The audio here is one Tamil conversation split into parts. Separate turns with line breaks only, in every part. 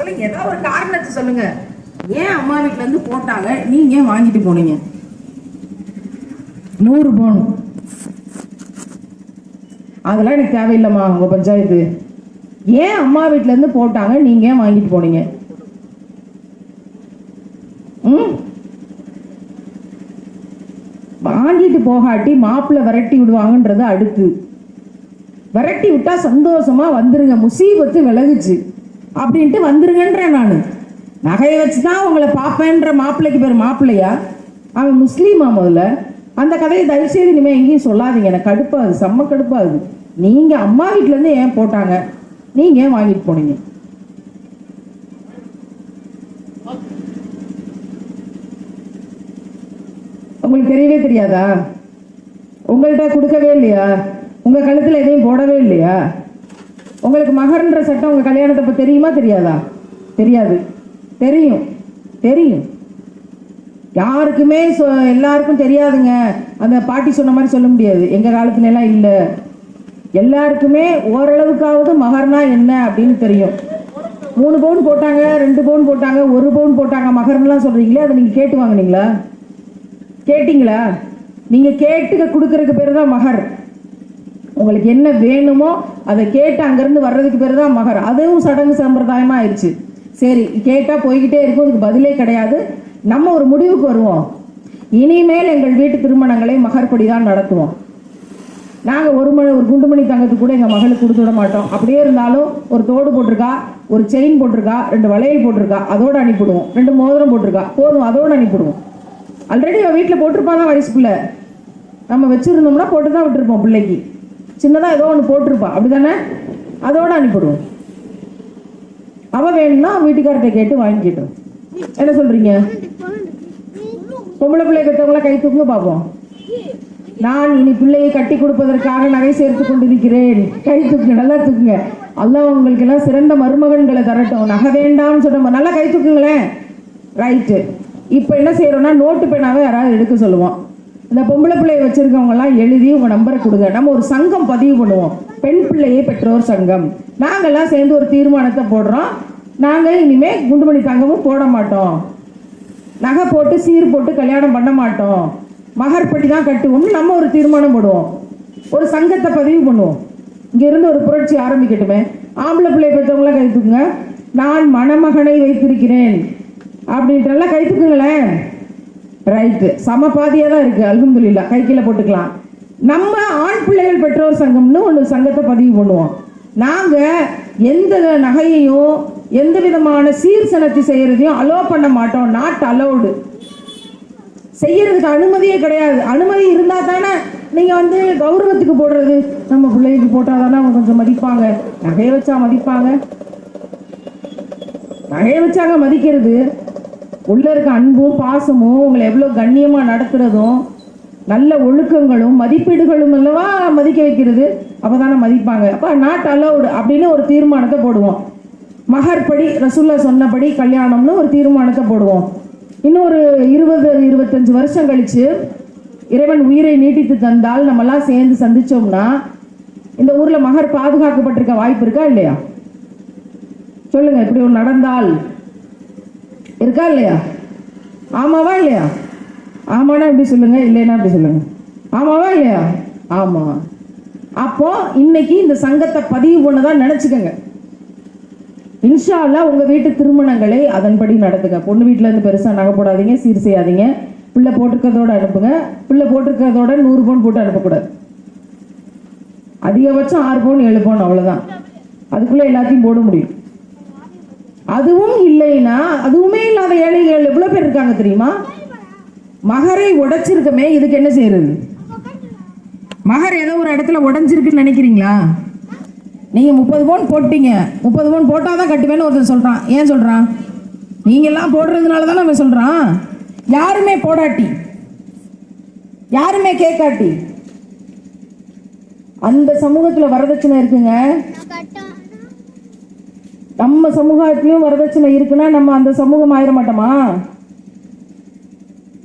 சொல்லுங்க, ஏதாவது ஒரு காரணத்தை சொல்லுங்க. ஏன் அம்மா வீட்டுல இருந்து போட்டாங்க, நீங்க ஏன் வாங்கிட்டு போனீங்க? 100 பவுன் அதெல்லாம் எனக்கு தேவையில்லைம்மா. உங்க பஞ்சாயத்து ஏன் அம்மா வீட்டுல இருந்து போட்டாங்க, நீங்க ஏன் வாங்கிட்டு போனீங்க? வாங்கிட்டு போகாட்டி மாப்பிள்ளை விரட்டி விடுவாங்கன்றது அடுத்து. விரட்டி விட்டா சந்தோஷமா வந்துருங்க, முசீபத்து விலகுச்சு அப்படின்ட்டு வந்துருங்கன்றேன் நான். நகையை வச்சுதான் உங்களை பார்ப்பேன்ற மாப்பிள்ளைக்கு பேர் மாப்பிள்ளையா? அவன் முஸ்லீமா? முதல்ல அந்த கதையை தயவு செய்து இனிமே எங்கேயும் சொல்லாதீங்க. எனக்கு கடுப்பாது, செம்ம கடுப்பாது. நீங்க அம்மா வீட்டுல இருந்து ஏன் போட்டாங்க, நீங்க ஏன் வாங்கிட்டு போனீங்க? உங்களுக்கு தெரியவே தெரியாதா? உங்கள்கிட்ட கொடுக்கவே இல்லையா? உங்க கழுத்துல எதையும் போடவே இல்லையா? உங்களுக்கு மகர்ன்ற சட்டம் உங்க கல்யாணத்தை பத்தி தெரியுமா தெரியாதா? தெரியாது. தெரியும், தெரியும். யாருக்குமே எல்லாருக்கும் தெரியாதுங்க. அந்த பாட்டி சொன்ன மாதிரி சொல்ல முடியாது. எங்க காலத்துல எல்லாம் இல்ல, எல்லாருக்குமே ஓரளவுக்காவது மகர்னா என்ன அப்படின்னு தெரியும். 3 பவுன் போட்டாங்க, 2 பவுன் போட்டாங்க, 1 பவுன் போட்டாங்க மகர்லாம் சொல்றீங்களே, அதை நீங்க கேட்டு வாங்கினீங்களா? கேட்டீங்களா? நீங்க கேட்டு கொடுக்கறதுக்கு பேரு தான் மகர். உங்களுக்கு என்ன வேணுமோ அதை கேட்டு அங்கிருந்து வர்றதுக்கு பேரு தான் மகர். அதுவும் சடங்கு சம்பிரதாயமா ஆயிடுச்சு. சரி, கேட்டா போய்கிட்டே இருக்கும், அதுக்கு பதிலே கிடையாது. நம்ம ஒரு முடிவுக்கு வருவோம். இனிமேல் எங்கள் வீட்டு திருமணங்களை மகர்படி தான் நடத்துவோம். நாங்கள் ஒரு குண்டுமணி தங்கத்துக்கு கூட எங்கள் மகளுக்கு கொடுத்து விட மாட்டோம். அப்படியே இருந்தாலும் ஒரு தோடு போட்டிருக்கா, ஒரு செயின் போட்டிருக்கா, 2 வளையல் போட்டிருக்கா, அதோடு அனுப்பிடுவோம். 2 மோதிரம் போட்டிருக்கா, போதும், அதோடு அனுப்பிடுவோம். ஆல்ரெடி அவள் வீட்டில் போட்டிருப்பா தான் வயசு பிள்ளை. நம்ம வச்சுருந்தோம்னா போட்டு தான் விட்டுருப்போம். பிள்ளைக்கு சின்னதாக ஏதோ ஒன்று போட்டிருப்பா, அப்படி தானே? அதோடு அனுப்பிடுவோம். அவள் வேணும்னா வீட்டுக்கார்ட்ட கேட்டு வாங்கிக்கிட்டோம். என்ன சொல்கிறீங்க? பொம்பளை பிள்ளை பெற்றவங்கள கை தூக்குங்க பார்ப்போம். நான் இனி பிள்ளையை கட்டி கொடுப்பதற்காக நகை சேர்த்து கொண்டிருக்கிறேன். கை தூக்குங்க, நல்லா தூக்குங்க. அல்லாஹ் உங்களுக்கு எல்லாம் சிறந்த மருமகன்களை தரட்டும். நகை வேண்டாம்னு சொல்ல நல்லா கை தூக்குங்களேன். ரைட்டு. இப்போ என்ன செய்யறோம்னா, நோட்டு பேனாவே யாராவது எடுக்க சொல்லுவோம். இந்த பொம்பளை பிள்ளையை வச்சிருக்கவங்க எல்லாம் எழுதி உங்க நம்பரை கொடுங்க. நம்ம ஒரு சங்கம் பதிவு பண்ணுவோம், பெண் பிள்ளையை பெற்றோர் சங்கம். நாங்கெல்லாம் சேர்ந்து ஒரு தீர்மானத்தை போடுறோம். நாங்கள் இனிமே குண்டுமணி தங்கமும் போட மாட்டோம், நகை போட்டு சீர் போட்டு கல்யாணம் பண்ண மாட்டோம், மகர்படி தான் கட்டுவோம்னு நம்ம ஒரு தீர்மானம் போடுவோம். ஒரு சங்கத்தை பதிவு பண்ணுவோம். இங்க இருந்து ஒரு புரட்சி ஆரம்பிக்கட்டுமே. ஆம்பளை பிள்ளை பெற்றவங்கள கை தூக்குங்க. நான் மணமகனை வைத்திருக்கிறேன் அப்படின்ட்டு கை தூக்குங்களேன். ரைட்டு, சம பாதியா தான் இருக்கு. அல்ஹம்துலில்லாஹ், கை கீழே போட்டுக்கலாம். நம்ம ஆண் பிள்ளைகள் பெற்றோர் சங்கம்னு ஒரு சங்கத்தை பதிவு பண்ணுவோம். நாங்க எந்த நகையையும் எந்த விதமான சீர்சனத்தை செய்யறதையும் அலோ பண்ண மாட்டோம். Not allowed. செய்யறதுக்கு அனுமதியே கிடையாது. அனுமதி இருந்தா தானே நீங்க கௌரவத்துக்கு போடுறது. நம்ம பிள்ளைக்கு போட்டாதானே அவங்க கொஞ்சம் மதிப்பாங்க. நகையை வச்சா மதிப்பாங்க? நகையை வச்சாங்க மதிக்கிறது. உள்ள இருக்க அன்பும் பாசமும் உங்களை எவ்வளவு கண்ணியமா நடத்துறதும் நல்ல ஒழுக்கங்களும் மதிப்பீடுகளும் அல்லவா மதிக்க வைக்கிறது. அப்பதானே மதிப்பாங்க. அப்ப நாட் அலௌடு அப்படின்னு ஒரு தீர்மானத்தை போடுவோம். மகர்படி ரசூல்லா சொன்னபடி கல்யாணம்னு ஒரு தீர்மானத்தை போடுவோம். இன்னும் ஒரு 20-25 வருஷம் கழிச்சு இறைவன் உயிரை நீட்டித்து தந்தால் நம்ம எல்லாம் சேர்ந்து சந்திச்சோம்னா இந்த ஊர்ல மகர் பாதுகாக்கப்பட்டிருக்க வாய்ப்பு இருக்கா இல்லையா? சொல்லுங்க. இப்படி ஒரு நடந்தால் இருக்கா இல்லையா? ஆமாவா இல்லையா? ஆமானா இப்படி சொல்லுங்க, இல்லைன்னா இப்படி சொல்லுங்க. ஆமாவா இல்லையா? ஆமா. அப்போ இன்னைக்கு இந்த சங்கத்தை பதிவு பண்ணதான் நினைச்சுக்கங்க. இன்ஷா அல்லாஹ் உங்க வீட்டு திருமணங்களை அதன்படி நடத்துங்க. பொண்ணு வீட்டுல இருந்து பெருசா நகை போடாதீங்க, சீர் செய்யாதீங்க. பிள்ளை போட்டிருக்கிறதோட அனுப்புங்க. பிள்ளை போட்டிருக்கிறதோட 100 பவுன் போட்டு அனுப்பக்கூடாது. அதிகபட்சம் 6 பவுன் 7 பவுன், அவ்வளவுதான். அதுக்குள்ள எல்லாத்தையும் போட முடியும். அதுவும் இல்லைன்னா, அதுவுமே இல்லாத ஏழைகள் எவ்வளவு பேர் இருக்காங்க தெரியுமா? மகரை உடைச்சிருக்கமே, இதுக்கு என்ன செய்யறது? மகர் ஏதோ ஒரு இடத்துல உடைஞ்சிருக்குன்னு நினைக்கிறீங்களா? நீங்க 30 பவுன் போட்டீங்க, 30 பவுன் போட்டாதான் கட்டுவேன்னு ஒருத்தர் சொல்றான். ஏன் சொல்றான்? நீங்க எல்லாம் போடுறதுனால தானே அவன் சொல்றான். யாருமே போடாட்டி, யாருமே கேட்காட்டி அந்த சமூகத்துல வரதட்சணை இருக்குங்க. நம்ம சமூகத்திலும் வரதட்சணை இருக்குன்னா நம்ம அந்த சமூகம் ஆயிர மாட்டோமா?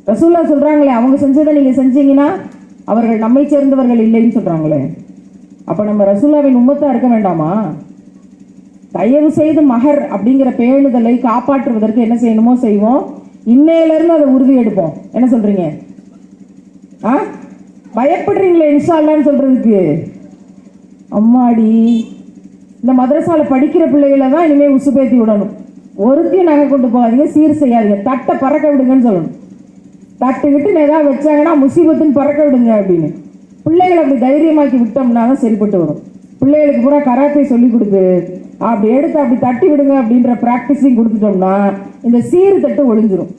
ரசூல்லா சொல்றாங்களே, அவங்க செஞ்சதை நீங்க செஞ்சீங்கன்னா அவர்கள் நம்மை சேர்ந்தவர்கள் இல்லைன்னு சொல்றாங்களே. அப்ப நம்ம ரசூல்லாவின் உம்மத்தா இருக்க வேண்டாமா? தயவு செய்து மகர் அப்படிங்கிற பேணுதலை காப்பாற்றுவதற்கு என்ன செய்யணுமோ செய்வோம். இன்னையில இருந்து அதை உறுதி எடுப்போம். என்ன சொல்றீங்க? பயப்படுறீங்களே இன்ஷா அல்லாஹ்னு சொல்றதுக்கு? அம்மாடி, இந்த மதரசால படிக்கிற பிள்ளைகளை தான் இனிமே உசுப்பேத்தி விடணும். ஒருத்தையும் நாங்கள் கொண்டு போகாதீங்க, சீர் செய்யாதீங்க, தட்டை பறக்க விடுங்கன்னு சொல்லணும். தட்டுக்கிட்டு ஏதாவது வச்சாங்கன்னா முசீபத்துன்னு பறக்க விடுங்க அப்படின்னு பிள்ளைகளை அப்படி தைரியமாக்கி விட்டோம்னா தான் சரிப்பட்டு வரும். பிள்ளைகளுக்கு பூரா கராத்தே சொல்லி கொடுத்து அப்படி எடுத்து அப்படி தட்டி விடுங்க அப்படின்ற ப்ராக்டிஸையும் கொடுத்துட்டோம்னா இந்த சீர்தட்டு ஒழிஞ்சிரும்.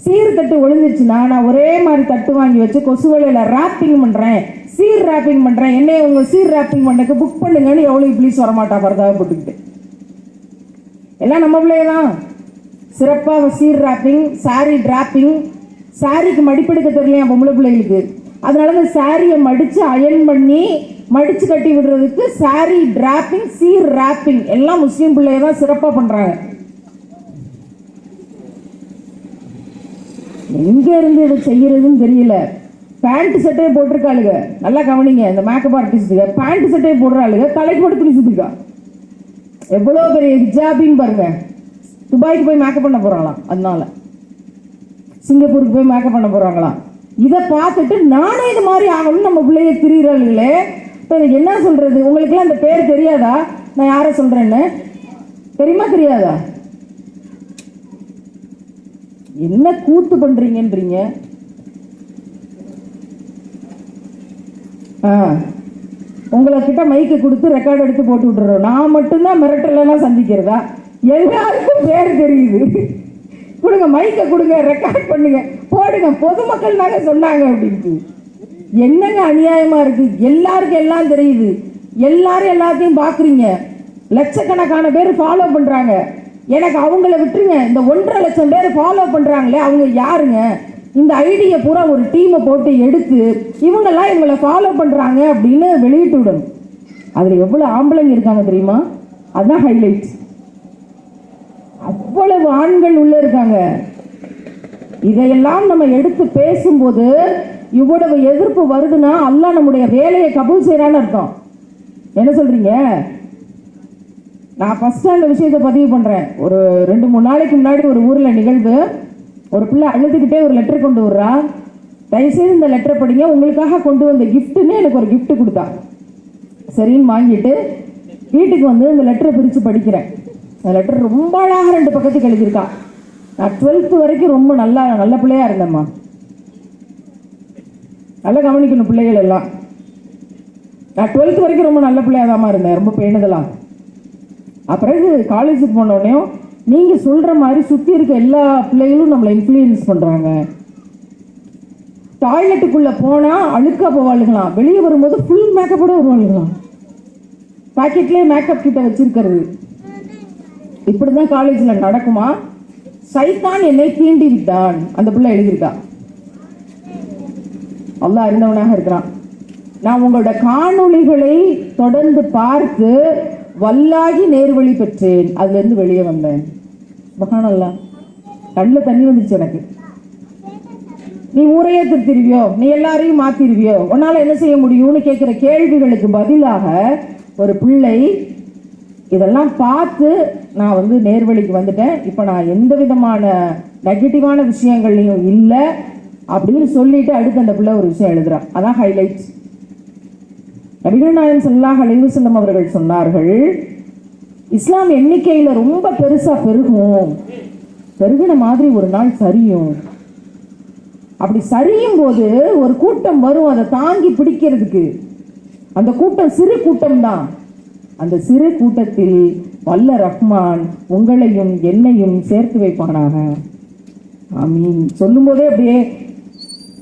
சீர்தட்டு ஒழிஞ்சிருச்சுன்னா நான் ஒரே மாதிரி தட்டு வாங்கி வச்சு கொசுவலையில் ராப்பிங் பண்ணுறேன், சீர் ராப்பிங் பண்ணுறேன், என்னைய உங்கள் சீர் ராப்பிங் பண்ணக்கு புக் பண்ணுங்கன்னு எவ்வளோ ப்ளீஸ் வரமாட்டா பரதாக போட்டுக்கிட்டு. எல்லாம் நம்ம பிள்ளைய தான் சிறப்பாக சீர் ராப்பிங், சாரி டிராப்பிங். சாரிக்கு மடிப்பெடுக்க தெரியலையா பொம்பளை பிள்ளைகளுக்கு, அதனால இந்த சாரியை மடித்து அயன் பண்ணி மடித்து கட்டி விடுறதுக்கு சாரி டிராப்பிங், சீர் ராப்பிங் எல்லாம் முஸ்லீம் பிள்ளைய தான் சிறப்பாக பண்ணுறாங்க. எங்க இருந்து இதை செய்யறதுன்னு தெரியல. பேண்ட் சட்டையை போட்டிருக்காளுங்க, நல்லா கவனிங்க. இந்த மேக்கப் ஆர்டிஸ்டுங்க பேண்ட் சட்டையை போடுறாளுங்க, தலைக்கு மட்டும் துணி சுத்திக்கா. எவ்வளோ பெரிய ஹிஜாபின்னு பாருங்க. துபாய்க்கு போய் மேக்கப் பண்ண போறாங்களாம், அதனால சிங்கப்பூருக்கு போய் மேக்கப் பண்ண போறாங்களாம். இதை பார்த்துட்டு நானே இது மாதிரி ஆகணும்னு நம்ம பிள்ளைய திரியிறாளுங்களே. இப்போ என்ன சொல்றது? உங்களுக்குலாம் அந்த பேர் தெரியாதா? நான் யாரை சொல்றேன்னு தெரியுமா தெரியாதா? என்ன கூத்து பண்றீங்கன்றீங்க? உங்களை கிட்ட மைக்கு கொடுத்து ரெக்கார்ட் எடுத்து போட்டு விட்டுறோம். நான் மட்டும்தான் மிரட்டலாம் சந்திக்கிறதா? எல்லாருக்கும் பேர் தெரியுது. கொடுங்க, மைக்கை கொடுங்க, ரெக்கார்ட் பண்ணுங்க, போடுங்க, பொதுமக்கள் தாங்க சொன்னாங்க அப்படின்ட்டு. என்னங்க அநியாயமா இருக்கு? எல்லாருக்கும் எல்லாம் தெரியுது, எல்லாரும் எல்லாத்தையும் பாக்குறீங்க, லட்சக்கணக்கான பேர் ஃபாலோ பண்றாங்க. எனக்கு அவங்கள விட்டுருங்க, இந்த 1.5 லட்சம் பேர் ஃபாலோ பண்றாங்களே அவங்க யாருங்க? இந்த ஐடியை பூரா ஒரு டீமை போட்டு எடுத்து இவங்கெல்லாம் இவங்களை ஃபாலோ பண்றாங்க அப்படின்னு வெளியிட்டு விடணும். அதுல எவ்வளவு ஆம்பளைங்க இருக்காங்க தெரியுமா? அதுதான் ஹைலைட். அவ்வளவு ஆண்கள் உள்ள இருக்காங்க. இதையெல்லாம் நம்ம எடுத்து பேசும்போது இவ்வளவு எதிர்ப்பு வருதுன்னா அல்லாஹ் நம்முடைய வேலையை கபூல் செய்யறான்னு அர்த்தம். என்ன சொல்றீங்க? நான் ஃபர்ஸ்ட் அந்த விஷயத்தை பதிவு பண்றேன். ஒரு 2-3 நாளைக்கு முன்னாடி ஒரு ஊர்ல நிகழ்வு. ஒரு பிள்ளை அழுதுகிட்டே ஒரு லெட்டர் கொண்டு வர்றா. தயவுசெய்து இந்த லெட்டரை படிங்க, உங்களுக்காக கொண்டு வந்த கிஃப்ட்னு எனக்கு ஒரு கிஃப்ட் கொடுத்தா. சரின்னு வாங்கிட்டு வீட்டுக்கு வந்து இந்த லெட்டரை பிரித்து படிக்கிறேன். அந்த லெட்டர் ரொம்ப அழகாக 2 பக்கத்துக்கு எழுதியிருக்கா. நான் 12th வரைக்கும் ரொம்ப நல்ல பிள்ளையா இருந்தேம்மா. நல்லா கவனிக்கணும் பிள்ளைகள் எல்லாம். நான் 12th வரைக்கும் ரொம்ப நல்ல பிள்ளையாதாம்மா இருந்தேன், ரொம்ப பேணுதலாம். அப்புறம் காலேஜுக்கு போனோடனே நீங்க சொல்ற மாதிரி சுத்தி இருக்க எல்லா பிள்ளைகளும் நம்மளை இன்ஃப்ளூயன்ஸ் பண்றாங்க. டாய்லெட்டுக்குள்ள போனா அழுக்கா போவாளுங்களாம், வெளியே வரும்போது ஃபுல் மேக்கப்போட வருவாளுங்களாம். பாக்கெட்லேயே மேக்கப் கிட்ட வச்சிருக்கிறது. இப்படிதான் காலேஜ்ல நடக்குமா? சைத்தான் என்னை தீண்டி விட்டான், அந்த பிள்ளை எழுதியிருக்கா. அல்லாஹ் அறிந்தவனாக இருக்கிறான். நான் உங்களோட காணொளிகளை தொடர்ந்து பார்த்து வல்லாகி நேர்வழி பெற்றேன், அதுல இருந்து வெளியே வந்தேன். சுப்ஹானல்லாஹ், கண்ணில் தண்ணி வந்துச்சு எனக்கு. நீ ஊரையே திருத்திருவியோ, நீ எல்லாரையும் மாத்திருவியோ, உன்னால என்ன செய்ய முடியும்னு கேட்கிற கேள்விகளுக்கு பதிலாக ஒரு பிள்ளை இதெல்லாம் பார்த்து நான் வந்து நேர்வழிக்கு வந்துட்டேன், இப்போ நான் எந்த விதமான நெகட்டிவான விஷயங்கள்லையும் இல்லை அப்படின்னு சொல்லிட்டு அடுத்து அந்த பிள்ளை ஒரு விஷயம் எழுதுறான். அதான் ஹைலைட். நபிகள் நாயகம் ஸல்லல்லாஹு அலைஹி வஸல்லம் அவர்கள் சொன்னார்கள், இஸ்லாம் எண்ணிக்கையில ரொம்ப பெருசா பெருகும், பெருகின மாதிரி ஒரு நாள் சரியும். அப்படி சரியும் போது ஒரு கூட்டம் வரும் அதை தாங்கி பிடிக்கிறதுக்கு. அந்த கூட்டம் சிறு கூட்டம் தான். அந்த சிறு கூட்டத்தில் வல்ல ரஹ்மான் உங்களையும் என்னையும் சேர்த்து வைப்பானாக. ஆமீன். சொல்லும் போதே அப்படியே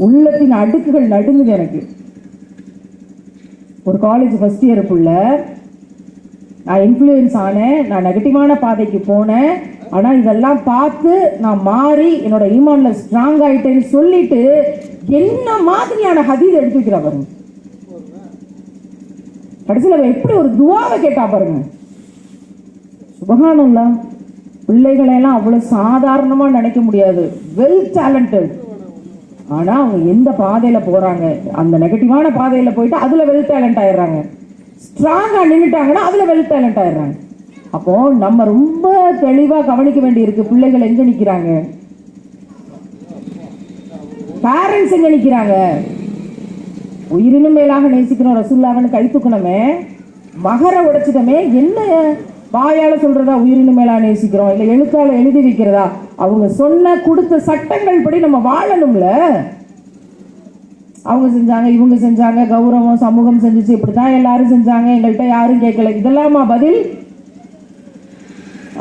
உள்ளத்தின் அடுக்குகள் நடுங்குது எனக்கு. ஒரு காலேஜ் ஃபர்ஸ்ட் இயருக்குள்ள நான் இன்ஃப்ளூயன்ஸ் ஆனேன், நான் நெகட்டிவான பாதைக்கு போனேன். ஆனால் இதெல்லாம் பார்த்து நான் மாறி என்னோட ஈமான்ல ஸ்ட்ராங் ஆயிட்டேன்னு சொல்லிட்டு என்ன மாதிரியான ஹதீஸ் எடுத்து வைக்கிறா பாருங்க. கடைசியில் எப்படி ஒரு துவாவை கேட்டா பாருங்க. சுப்ஹானல்லாஹ். பிள்ளைகளை எல்லாம் அவ்வளவு சாதாரணமா நினைக்க முடியாது. Well talented. ஆனா அவங்க எந்த பாதையில போறாங்க, அந்த நெகட்டிவான பாதையில போயிட்டு அதுல வெல் டேலண்ட் ஆயிடுறாங்க. ஸ்ட்ராங்கா நின்றுட்டாங்கன்னா அதுல வெல் டேலண்ட் ஆயிடுறாங்க. அப்போ நம்ம ரொம்ப தெளிவா கவனிக்க வேண்டி இருக்கு. பிள்ளைகள் எங்க நிக்கிறாங்க, பேரண்ட்ஸ் எங்க நிக்கிறாங்க? உயிரினும் மேலாக நேசிக்கிறோம் ரசூலுல்லாஹ்னு கை தூக்கணுமே, மகர உடைச்சிட்டமே, என்ன வாயால சொல்றதா உயிரினும் மேலாக நேசிக்கிறோம், இல்ல எழுத்தால எழுதி வைக்கிறதா? அவங்க சொன்ன கொடுத்த சட்டங்கள் படி நம்ம வாழணும்ல. அவங்க செஞ்சாங்க, இவங்க செஞ்சாங்க, கௌரவம் சமூகம் செஞ்சுச்சு, இப்படித்தான் எல்லாரும் செஞ்சாங்க, எங்கள்கிட்ட யாரும் கேட்கல, இதெல்லாமா பதில்?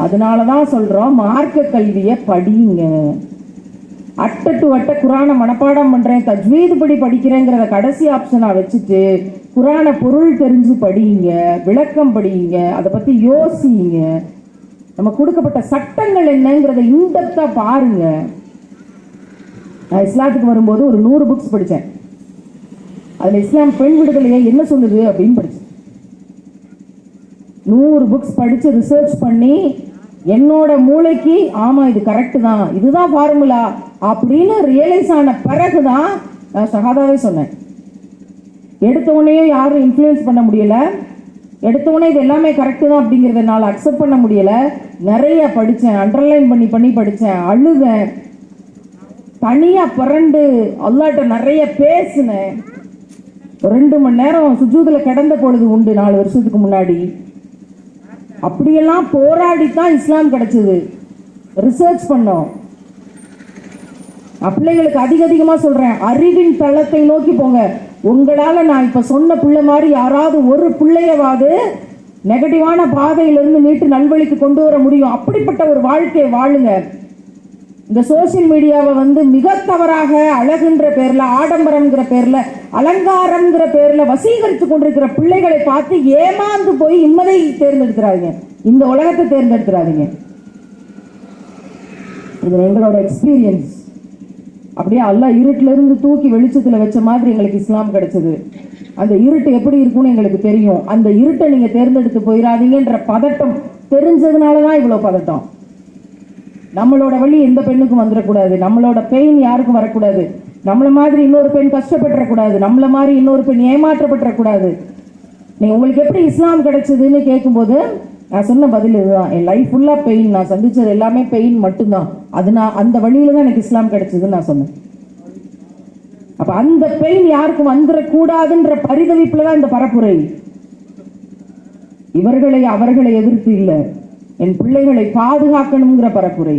அதனாலதான் சொல்றோம், மார்க்க கல்வியை படிங்க. அட்ட டு அட்ட குரானை மனப்பாடம் பண்றேன், தஜ்வீது படி படிக்கிறேங்கிறத கடைசி ஆப்ஷனா வச்சுட்டு குரானை பொருள் தெரிஞ்சு படிங்க, விளக்கம் படிங்க, அதை பத்தி யோசிங்க. நம்ம கொடுக்கப்பட்ட சட்டங்கள் என்னங்கிறத இன்டெப்தா பாருங்க. நான் இஸ்லாத்துக்கு வரும்போது ஒரு 100 புக்ஸ் படித்தேன். அதில் இஸ்லாம் பெண் விடுதலையை என்ன சொல்லுது அப்படின்னு படித்தேன். 100 புக்ஸ் படித்து ரிசர்ச் பண்ணி என்னோட மூளைக்கு ஆமா இது கரெக்டு தான், இதுதான் ஃபார்முலா அப்படின்னு ரியலைஸ் ஆன பிறகுதான் நான் ஷஹாதாவே சொன்னேன். எடுத்த உடனே யாரும் இன்ஃப்ளூயன்ஸ் பண்ண முடியல, எடுத்த உடனே இது எல்லாமே கரெக்டு தான் அப்படிங்கிறத என்னால் அக்செப்ட் பண்ண முடியல. நிறைய படித்தேன், அண்டர்லைன் பண்ணி பண்ணி படித்தேன், அழுதேன், தனியாக புரண்டு அல்லாட்ட நிறைய பேசினேன். 2 மணி நேரம் சுஜூதில் கிடந்த பொழுது உண்டு 4 வருஷத்துக்கு முன்னாடி. அப்படியெல்லாம் போராடித்தான் இஸ்லாம் கிடைச்சது. ரிசர்ச் பண்ணோம். பிள்ளைகளுக்கு அதிகமாக சொல்றேன், அறிவின் தளத்தை நோக்கி போங்க. உங்களால நான் இப்ப சொன்ன பிள்ளை மாதிரி யாராவது ஒரு பிள்ளையவாது நெகட்டிவான பாதையிலிருந்து மீட்டு நல்வழிக்கு கொண்டு வர முடியும். அப்படிப்பட்ட ஒரு வாழ்க்கையை வாழுங்க. இந்த சோசியல் மீடியாவை மிக தவறாக அழகுன்ற பேர்ல, ஆடம்பரம்ங்கிற பேர்ல, அலங்காரம்ங்கிற பேர்ல வசீகரித்து கொண்டிருக்கிற பிள்ளைகளை பார்த்து ஏமாந்து போய் இம்மதை தேர்ந்தெடுக்கிறாங்க, இந்த உலகத்தை தேர்ந்தெடுக்கிறாங்க. இது எங்களோட எக்ஸ்பீரியன்ஸ். அப்படியே அல்லாஹ் இருட்டுல இருந்து தூக்கி வெளிச்சத்துல வச்ச மாதிரி எங்களுக்கு இஸ்லாம் கிடைச்சது. அந்த இருட்டு எப்படி இருக்கும்னு எங்களுக்கு தெரியும். அந்த இருட்டை நீங்க தேர்ந்தெடுத்து போயிடாதீங்கன்ற பதட்டம் தெரிஞ்சதுனாலதான் இவ்வளவு பதட்டம். நம்மளோட வழி எந்த பெண்ணுக்கும் வந்துடக்கூடாது, நம்மளோட பெயின் யாருக்கும் வரக்கூடாது, நம்மள மாதிரி இன்னொரு பெண் கஷ்டப்பட்டுறக்கூடாது, நம்மள மாதிரி இன்னொரு பெண் ஏமாற்றப்பட்டுறக்கூடாது. நீ உங்களுக்கு எப்படி இஸ்லாம் கிடைச்சதுன்னு கேட்கும்போது நான் சொன்ன பதில் இதுதான். என் லைஃப் ஃபுல்லா பெயின், நான் சந்திச்சது எல்லாமே பெயின் மட்டும்தான். அது நான் அந்த வழியில தான் எனக்கு இஸ்லாம் கிடைச்சதுன்னு நான் சொன்னேன். அப்ப அந்த பெயின் யாருக்கும் வந்துடக்கூடாதுன்ற பரிதவிப்புல தான் இந்த பரப்புரை. இவர்களை அவர்களை எதிர்த்து இல்ல, என் பிள்ளைகளை பாதுகாக்கணுங்கிற பரப்புரை.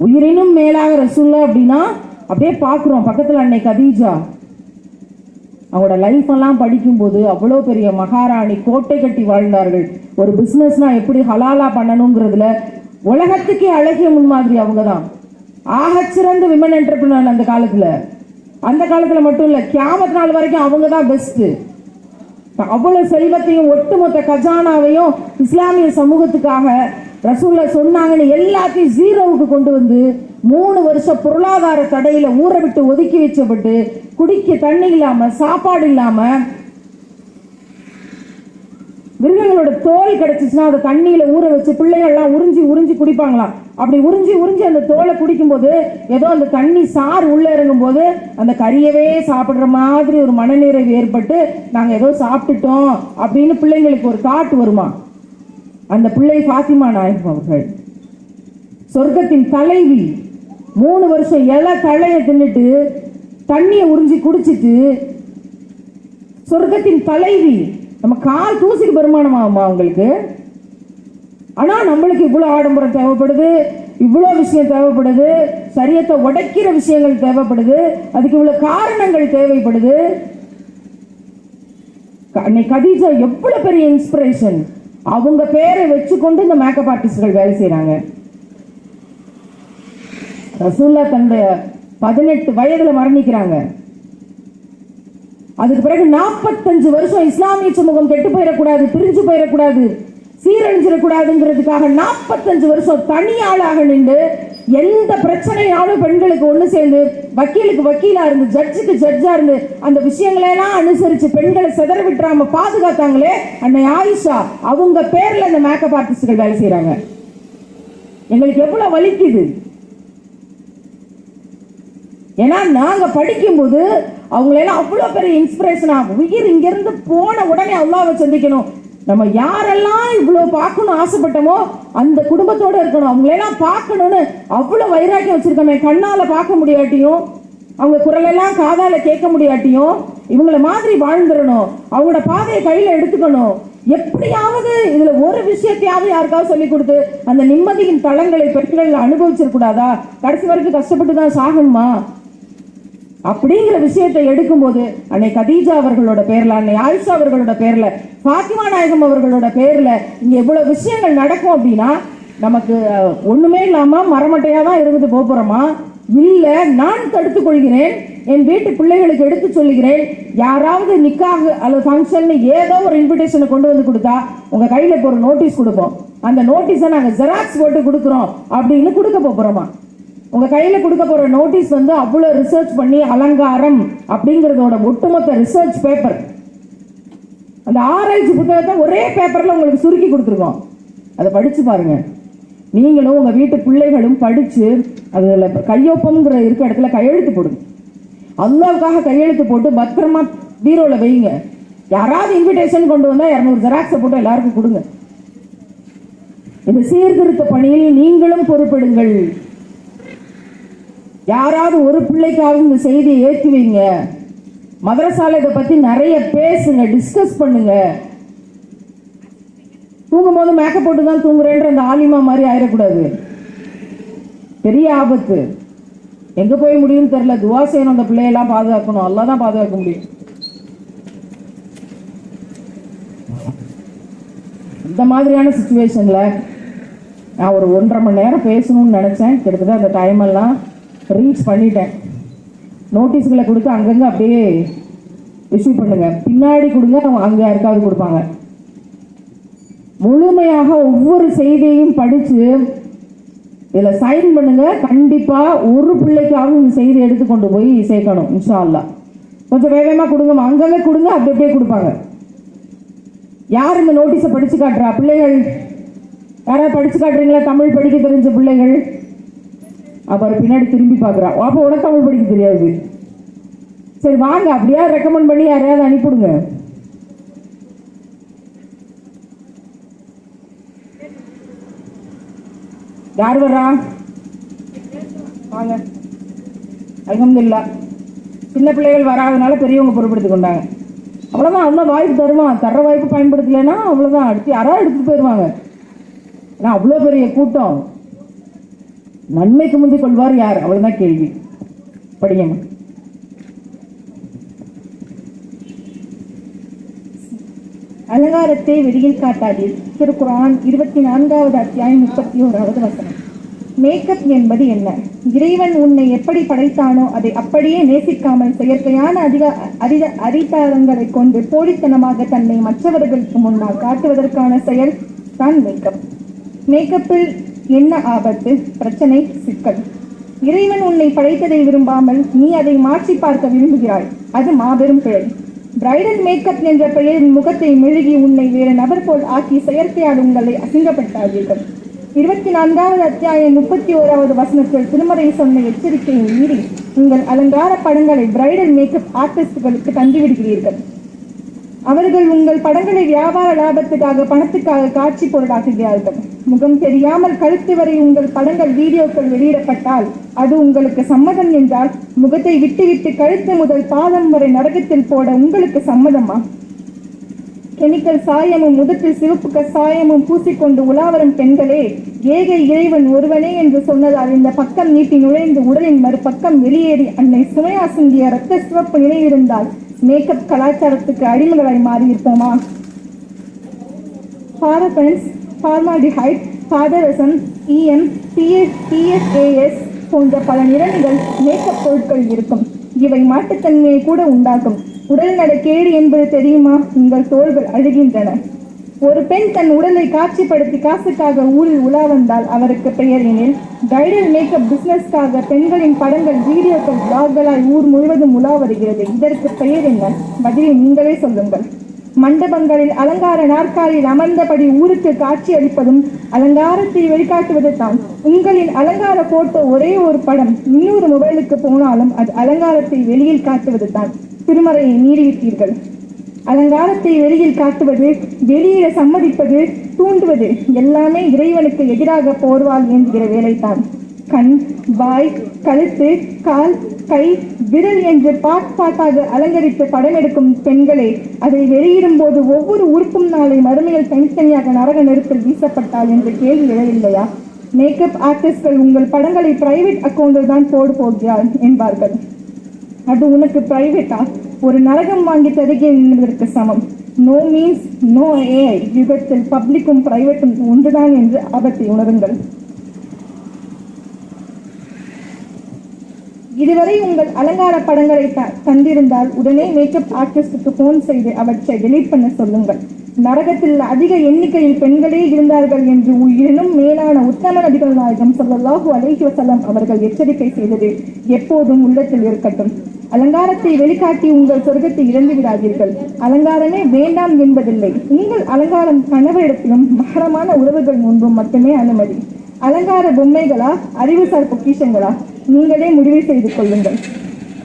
உயிரினும் மேலாக ரசூலுல்லாஹ் அப்படின்னா அப்படியே பாக்குறோம். பக்கத்துல அன்னை கதீஜா, அவங்களோட லைஃப் எல்லாம் படிக்கும்போது அவ்வளோ பெரிய மகாராணி, கோட்டை கட்டி வாழ்ந்தார்கள். ஒரு பிசினஸ்னா எப்படி ஹலாலா பண்ணணுங்கிறதுல உலகத்துக்கே அழகிய முன்மாதிரி அவங்க தான். ஆகச்சிறந்த விமன் என்டர்பிரினர் அந்த காலத்துல. அந்த காலத்துல மட்டும் இல்ல, கியாமத் நாள் வரைக்கும் அவங்க தான் பெஸ்ட். அவ்வளவு செல்வத்தையும் ஒட்டுமொத்த கஜானாவையும் இஸ்லாமிய சமூகத்துக்காக ரசூலுல்லாஹ் சொன்னாங்கன்னு எல்லாத்தையும் ஜீரோவுக்கு கொண்டு வந்து 3 வருஷம் பொருளாதார தடையில ஊற விட்டு ஒதுக்கி வச்சப்பட்டு, குடிக்க தண்ணி இல்லாம, சாப்பாடு இல்லாம, மிருகங்களோட தோல் கிடைச்சிச்சுன்னா அதை தண்ணியில ஊற வச்சு பிள்ளைகள்லாம் உறிஞ்சி உறிஞ்சி குடிப்பாங்களாம். அப்படி உறிஞ்சி உறிஞ்சி அந்த தோலை குடிக்கும் போது ஏதோ அந்த தண்ணி சாறு உள்ள இறங்கும் போது அந்த கறியவே சாப்பிடுற மாதிரி ஒரு மனநிறைவு ஏற்பட்டு நாங்க ஏதோ சாப்பிட்டுட்டோம் அப்படின்னு பிள்ளைங்களுக்கு ஒரு தாட் வருமா. அந்த பிள்ளை ஃபாத்திமா நாயகம் அவர்கள், சொர்க்கத்தின் தலைவி, 3 வருஷம் இலை தலையை தின்னுட்டு தண்ணியை உறிஞ்சி குடிச்சிட்டு சொர்க்கத்தின் தலைவி. நம்ம கால் தூசிக்கு பெருமானமாகுமா அவங்களுக்கு? ஆனா நம்மளுக்கு இவ்வளவு ஆடம்பரம் தேவைப்படுது, இவ்வளவு விஷயம் தேவைப்படுது, சரியத்தை உடைக்கிற விஷயங்கள் தேவைப்படுது, அதுக்கு இவ்வளவு காரணங்கள் தேவைப்படுது. அன்னை கதீஜா எவ்வளவு பெரிய இன்ஸ்பிரேஷன். அவங்க பேரை வச்சுக்கொண்டு இந்த மேக்கப் ஆர்டிஸ்ட்கள் வேலை செய்யறாங்க. ரசூலுல்லாஹ் தன்னுடைய 18 வயதுல மரணிக்கிறாங்க. அதுக்கு பிறகு 45 வருஷம் இஸ்லாமிய சமூகம் கெட்டு போயிடக்கூடாது, பிரிஞ்சு போயிடக்கூடாது, சீரழிஞ்சிடக்கூடாதுங்கிறதுக்காக 45 வருஷம் தனியாளாக நின்று எந்த பிரச்சனையாலும் பெண்களுக்கு ஒண்ணு சேர்ந்து, வக்கீலுக்கு வக்கீலா இருந்து, ஜட்ஜுக்கு ஜட்ஜா இருந்து அந்த விஷயங்களை எல்லாம் அனுசரிச்சு பெண்களை சிதற விட்டுறாம பாதுகாத்தாங்களே அன்னை ஆயிஷா. அவங்க பேர்ல இந்த மேக்கப் ஆர்டிஸ்ட்கள் வேலை செய்யறாங்க. எங்களுக்கு எவ்வளவு வலிக்குது. ஏன்னா நாங்க படிக்கும்போது அவங்களெல்லாம் அவ்வளவு பெரிய இன்ஸ்பிரேஷனா, உயிர் இங்கிருந்து போன உடனே அல்லாஹ்வை சந்திக்கணும், நம்ம யாரெல்லாம் இவ்வளவு பார்க்கணும் ஆசைப்பட்டோமோ அந்த குடும்பத்தோட இருக்கணும். அவங்களெல்லாம் பார்க்கணும்னு அவ்வளவு வைராக்கியம் வச்சிருக்கோமே, கண்ணால பார்க்க முடியாட்டியும் அவங்க குரலெல்லாம் காதால கேட்க முடியாட்டியும் இவங்கள மாதிரி வாழ்ந்துடணும், அவங்களோட பாதையை கையில எடுத்துக்கணும். எப்படியாவது இதுல ஒரு விஷயத்தையாவது யாருக்காவது சொல்லி கொடுத்து அந்த நிம்மதியின் தளங்களை பெண்கள் அனுபவிச்சிடக்கூடாதா? கடைசி வரைக்கும் கஷ்டப்பட்டு தான் சாகணுமா அப்படிங்கிற விஷயத்தை எடுக்கும்போது அன்னை கதீஜா அவர்களோட பேர்ல, அன்னை ஆயிஷா அவர்களோட பேர்ல, பாத்திமா நாயகம் அவர்களோட பேர்ல இங்க எவ்வளவு விஷயங்கள் நடக்கும் அப்படின்னா நமக்கு ஒண்ணுமே இல்லாம மரமட்டையா தான் இருந்து போறோமா? இல்ல, நான் தடுத்துக் கொள்கிறேன், என் வீட்டு பிள்ளைகளுக்கு எடுத்து சொல்லுகிறேன். யாராவது நிக்காக அல்லது ஃபங்க்ஷன் ஏதோ ஒரு இன்விடேஷனை கொண்டு வந்து கொடுத்தா உங்க கையில இப்போ ஒரு நோட்டீஸ் கொடுப்போம், அந்த நோட்டீஸை நாங்க ஜெராக்ஸ் போட்டு கொடுக்குறோம் அப்படின்னு கொடுக்க போறோமா? உங்க கையில கொடுக்க போற நோட்டீஸ் வந்து அவ்வளவு ரிசர்ச் பண்ணி அலங்காரம் அப்படிங்கறதோட ஒட்டுமொத்த ரிசர்ச் பேப்பர், அந்த ஆராய்ச்சி புத்தகத்தை ஒரே பேப்பர்ல உங்களுக்கு சுருக்கி கொடுத்துருக்கோம். அதை படிச்சு பாருங்க. நீங்களும் உங்க வீட்டு பிள்ளைகளும் படிச்சு அதுல கையொப்பம்ங்கிற இருக்க இடத்துல கையெழுத்து போடுங்க. அல்லாவுக்காக கையெழுத்து போட்டு பத்திரமா பீரோல வைங்க. யாராவது இன்விடேஷன் கொண்டு வந்தா 200 ஜெராக்ஸை போட்டு எல்லாருக்கும் கொடுங்க. இந்த சீர்திருத்த பணியில் நீங்களும் பொறுப்பெடுங்கள். யாராவது ஒரு பிள்ளைக்காவது இந்த செய்தியை ஏற்றி வைங்க. மதரசால இதை பத்தி நிறைய பேசுங்க, டிஸ்கஸ் பண்ணுங்க. தூங்கும் போது மேக்கப் போட்டு தான் தூங்குறேன்ற அந்த ஆலிமா மாதிரி ஆயிடக்கூடாது, பெரிய ஆபத்து. எங்க போய் முடியும்னு தெரியல. துவா செய்யணும், அந்த பிள்ளையெல்லாம் பாதுகாக்கணும், அல்லாஹ் தான் பாதுகாக்க முடியும். இந்த மாதிரியான சிச்சுவேஷன்ல நான் ஒரு 1.5 மணி நேரம் பேசணும்னு நினைச்சேன். கிட்டத்தட்ட அந்த டைம் எல்லாம் ரீச் பண்ணிட்டேன். நோட்டீஸ்களை கொடுத்து அங்கங்க அப்படியே இஷ்யூ பண்ணுங்க, பின்னாடி கொடுங்க, அங்க யாருக்காவது கொடுப்பாங்க. முழுமையாக ஒவ்வொரு செய்தியையும் படிச்சு இதுல சைன் பண்ணுங்க. கண்டிப்பா ஒரு பிள்ளைக்காவது இந்த செய்தி எடுத்து கொண்டு போய் சேர்க்கணும் இன்ஷா அல்லாஹ். கொஞ்சம் வேகமா கொடுங்க, அங்கங்க கொடுங்க, அப்படி அப்படியே கொடுப்பாங்க. யார் இந்த நோட்டீஸை படிச்சு காட்டுறா? பிள்ளைகள் யாராவது படிச்சு காட்டுறீங்களா? தமிழ் படிக்க தெரிஞ்ச பிள்ளைகள். அப்புறம் பின்னாடி திரும்பி பார்க்குறா, அப்போ உனக்கு தமிழ் படிக்க தெரியாது. சரி வாங்க, அப்படியா ரெக்கமெண்ட் பண்ணி யாரையாவது அனுப்பிவிடுங்க. யார் வர்றா? வாங்க. அல்ஹம்துலில்லாஹ். சின்ன பிள்ளைகள் வராதனால பெரியவங்க பொறுப்படுத்தி கொண்டாங்க. அவ்வளோதான். அவ்வளோ வாய்ப்பு தருவான், தர்ற வாய்ப்பு பயன்படுத்தலைன்னா அவ்வளோதான், அடுத்து யாராவது எடுத்துட்டு போயிடுவாங்க. ஏன்னா அவ்வளோ பெரிய கூட்டம். நன்மைக்கு முந்தி கொள்வார் யார்? அவ்வளவுதான் கேள்வி. படிங்க.
அலங்காரத்தை வெளியில் காட்டாதீர். திருக்குர்ஆன் 24வது அத்தியாயம் 31வது வசனம். மேக்கப் என்பது என்ன? இறைவன் உன்னை எப்படி படைத்தானோ அதை அப்படியே நேசிக்காமல் செயற்கையான அரிதாரங்களை கொண்டு போலித்தனமாக தன்னை மற்றவர்களுக்கு முன்னால் காட்டுவதற்கான செயல் தான் மேக்கப். மேக்கப்பில் என்ன ஆபத்து, பிரச்சனை, சிக்கல்? இறைவன் உன்னை படைத்ததை விரும்பாமல் நீ அதை மாற்றி பார்க்க விரும்புகிறாய். அது மாபெரும் பிழை. பிரைடல் மேக்கப் என்ற பெயரின் முகத்தை மெழுகி உன்னை வேறு நபர் போல் ஆக்கி செயற்கையால் உங்களை அசிங்கப்படுத்தாதீர்கள். 24வது அத்தியாயம் 31வது வசனத்தில் திருமறை சொன்ன எச்சரிக்கையை மீறி உங்கள் அலங்கார படங்களை பிரைடல் மேக்கப் ஆர்டிஸ்டுகளுக்கு தந்துவிடுகிறீர்கள். அவர்கள் உங்கள் படங்களை வியாபார லாபத்துக்காக, பணத்துக்காக காட்சி பொருளாக்குகிறார்கள். முகம் தெரியாமல் கழுத்து வரை உங்கள் படங்கள், வீடியோக்கள் வெளியிடப்பட்டால் அது உங்களுக்கு சம்மதம் என்றால் முகத்தை விட்டுவிட்டு கழுத்து முதல் பாதம் வரை நரகத்தில் போட உங்களுக்கு சம்மதமா? கெமிக்கல் சாயமும் முதத்தில் சிவப்பு கசாயமும் பூசிக்கொண்டு உலாவரும் பெண்களே, ஏக இறைவன் ஒருவனே என்று சொன்னதால் இந்த பக்கம் நீட்டி நுழைந்து உடலின் மறுபக்கம் வெளியேறி அன்னை சுமையா சிந்திய இரத்த சிவப்பு நினைவிருந்தால் மேக்கப் கலாச்சாரத்துக்கு அடிமைகளாய் மாறி இருப்போமா? பாரபென்ஸ், ஃபார்மால்டிஹைட், பாதரசம், EM, PFAS போன்ற பல நிறமிகள் மேக்கப் பொருட்கள் இருக்கும். இவை மாட்டுத்தன்மையை கூட உண்டாக்கும். உடல் நலக்கேடு என்பது தெரியுமா? உங்கள் தோள்கள் அழுகின்றன. ஒரு பெண் தன் உடலை காட்சிப்படுத்தி காசுக்காக ஊரில் உலா வந்தால் அவருக்கு பெயர். எனில் பிரைடல் மேக்கப் பிசினஸ்க்காக பெண்களின் படங்கள், வீடியோக்கள், பிளாக்களாய் ஊர் முழுவதும் உலா வருகிறது. இதற்கு பெயர் என்ன? பதிலை நீங்களே சொல்லுங்கள். மண்டபங்களில் அலங்கார நாற்காலியில் அமர்ந்தபடி ஊருக்கு காட்சி அளிப்பதும் அலங்காரத்தை வெளிக்காட்டுவது தான். உங்களின் அலங்கார போட்டோ ஒரே ஒரு படம் இன்னொரு மொபைலுக்கு போனாலும் அது அலங்காரத்தை வெளியில் காட்டுவது தான். திருமறையை மீறிவிட்டீர்கள். அலங்காரத்தை வெளியில் காட்டுவது, வெளியிட சம்மதிப்பது, தூண்டுவது எல்லாமே இறைவனுக்கு எதிராக போர்வால் ஏந்துகிற வேலைதான். கண், வாய், கழுத்து, கால், கை, விரல் என்று பாட்டாக அலங்கரித்து படம் எடுக்கும் பெண்களே, அதை வெளியிடும் போது ஒவ்வொரு உறுப்பும் நாளை மறுமையில் தனித்தனியாக நரக நெருப்பில் வீசப்பட்டால் என்ற கேள்வி எழவில்லையா? மேக்கப் ஆர்டிஸ்ட்கள் உங்கள் படங்களை பிரைவேட் அக்கௌண்டில் தான் போடுகிறார் என்பார்கள். அது உனக்கு பிரைவேட்டா? ஒரு நரகம் வாங்கி தருகிறேன் என்பதற்கு சமம். No means no AI. யுகத்தில் பப்ளிக்கும் பிரைவேட்டும் ஒன்றுதான் என்று ஆபத்தை உணருங்கள். இதுவரை உங்கள் அலங்கார படங்களை தந்திருந்தால் உடனே மேக்கப் ஆர்டிஸ்டுக்கு போன் செய்து அவற்றை டெலீட் பண்ண சொல்லுங்கள். நரகத்தில் அதிக எண்ணிக்கையில் பெண்களே இருந்தார்கள் என்று உயிரினும் மேலான உத்தம நபிகள் நாயகம் ஸல்லல்லாஹு அலைஹி வஸல்லம் அவர்கள் எச்சரிக்கை செய்தது எப்போதும் உள்ளத்தில் இருக்கட்டும். அலங்காரத்தை வெளிக்காட்டி உங்கள் சொர்க்கத்தை இழந்து விடாதீர்கள். அலங்காரமே வேண்டாம் என்பதில்லை. உங்கள் அலங்காரம் கணவரிடத்திலும் மகரமான உறவுகள் முன்பும் மட்டுமே அனுமதி. அலங்கார பொம்மைகளா, அறிவுசார் பொக்கிஷங்களா? நீங்களே முடிவு செய்து கொள்ளுங்கள்.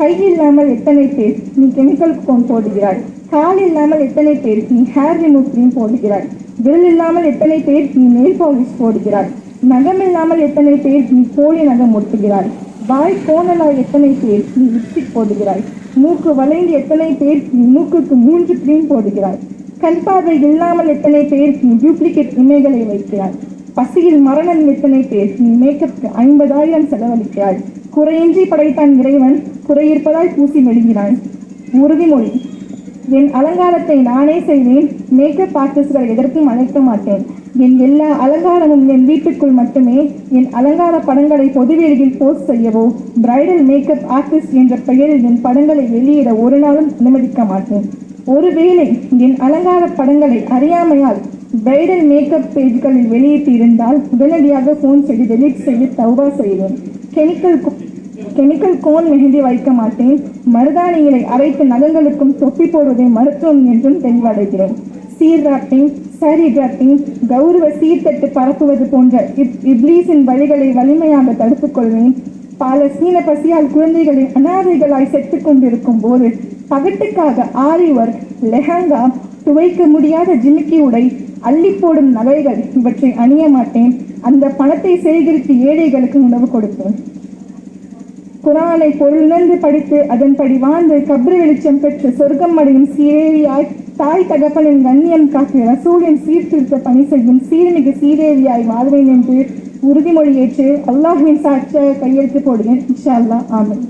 கை இல்லாமல் எத்தனை பேர் நீ கெமிக்கல் கோன் போடுகிறாய்? கால் இல்லாமல் எத்தனை பேர் நீ ஹேர் ரிமூவ் கிரீம் போடுகிறாய்? விரல் இல்லாமல் எத்தனை பேர் நீ நெயில் பாலிஷ் போடுகிறாய்? நகம் இல்லாமல் எத்தனை பேர் நீ போலி நகம் ஒட்டுகிறாய்? வாய் கோணலாய் எத்தனை பேர் நீ லிப்ஸ்டிக் போடுகிறாய்? மூக்கு வளைந்து எத்தனை பேர் நீ மூக்குக்கு 3 கிரீம் போடுகிறாய்? கண் பார்வை இல்லாமல் எத்தனை பேர் நீ டூப்ளிகேட் இமைகளை வைக்கிறாய்? பசியில் மரணம் எத்தனை பேர் நீ மேக்கப்க்கு 50,000 செலவழிக்கிறாய்? குறையின்றி படைத்தான் இறைவன், குறையிருப்பதாய் பூசி மெழுகினான். உறுதிமொழி, என் அலங்காரத்தை நானே செய்வேன். மேக்கப் ஆர்டிஸ்ட்களை எதற்கும் அழைக்க மாட்டேன். என் எல்லா அலங்காரமும் என் வீட்டுக்குள் மட்டுமே. என் அலங்கார படங்களை பொதுவெளியில் போஸ்ட் செய்யவோ, பிரைடல் மேக்கப் ஆர்டிஸ்ட் என்ற பெயரில் என் படங்களை வெளியிட ஒரு நாளும் அனுமதிக்க மாட்டேன். ஒருவேளை என் அலங்கார படங்களை அறியாமையால் பிரைடல் மேக்கப் பேஜ்களில் வெளியிட்டு இருந்தால் உடனடியாக போன் செய்து டெலீட் செய்து தௌபா செய்வேன். கெமிக்கல் கோன் மெஹந்தி வைக்க மாட்டேன். மருதாணிகளை அரைத்து நகங்களுக்கும் தொப்பி போடுவதை மருத்துவம் என்றும் தெளிவடைகிறேன். சீர் ராப்பிங், சாரி டிராப்பிங், கௌரவ சீர்தட்டு பரப்புவது போன்ற இப்லீஸின் வழிகளை வலிமையாக தடுத்துக் கொள்வேன். பாலஸ்தீன பசியால் குழந்தைகளை அனாதைகளாய் செத்துக் கொண்டிருக்கும் போது பகட்டுக்காக ஆரி ஒர்க், லெஹங்கா, துவைக்க முடியாத ஜிமிக்கி உடை, அள்ளி போடும் நகைகள் இவற்றை அணிய மாட்டேன். அந்த பணத்தை சேகரித்து ஏழைகளுக்கு உணவு கொடுப்பேன். குரானை பொருளுணர்ந்து படித்து அதன்படி வாழ்ந்து கப்ரு வெளிச்சம் பெற்று சொர்க்கம் அடையும் சீரேவியாய், தாய் தகப்பனின் கண்ணியம் காத்து ரசூலின் சீர்திருத்த பணி செய்யும் சீர்மிகு சீரேவியாய் வாழ்வேன் என்று உறுதிமொழி ஏற்று அல்லாஹ்வின் சாட்சியாக கையெழுத்து போடுவேன். இன்ஷா அல்லாஹ். ஆமீன்.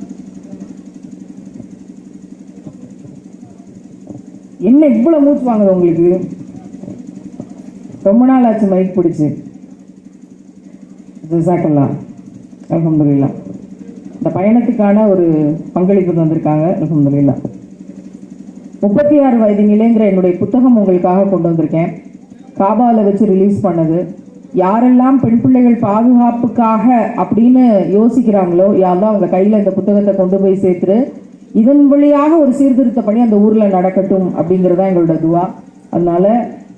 என்ன இவ்வளவு மூச்சு வாங்குது உங்களுக்கு? ரொம்ப நாள் ஆச்சு மைக் பிடிச்சு. ஜஸாக்கல்லாஹ். அல்ஹம்துலில்லாஹ். இந்த பயணத்துக்கான ஒரு பங்களிப்பு வந்திருக்காங்க. அல்ஹம்துலில்லாஹ். 36 வயது நிலைங்கிற என்னுடைய புத்தகம் உங்களுக்காக கொண்டு வந்திருக்கேன். காபாவில் வச்சு ரிலீஸ் பண்ணது. யாரெல்லாம் பெண் பிள்ளைகள் பாதுகாப்புக்காக அப்படின்னு யோசிக்கிறாங்களோ யாரெல்லாம் அவங்க கையில் இந்த புத்தகத்தை கொண்டு போய் சேர்த்துரு. இதன் வழியாக ஒரு சீர்திருத்த பணி அந்த ஊரில் நடக்கட்டும் அப்படிங்கிறதா எங்களோட துவா. அதனால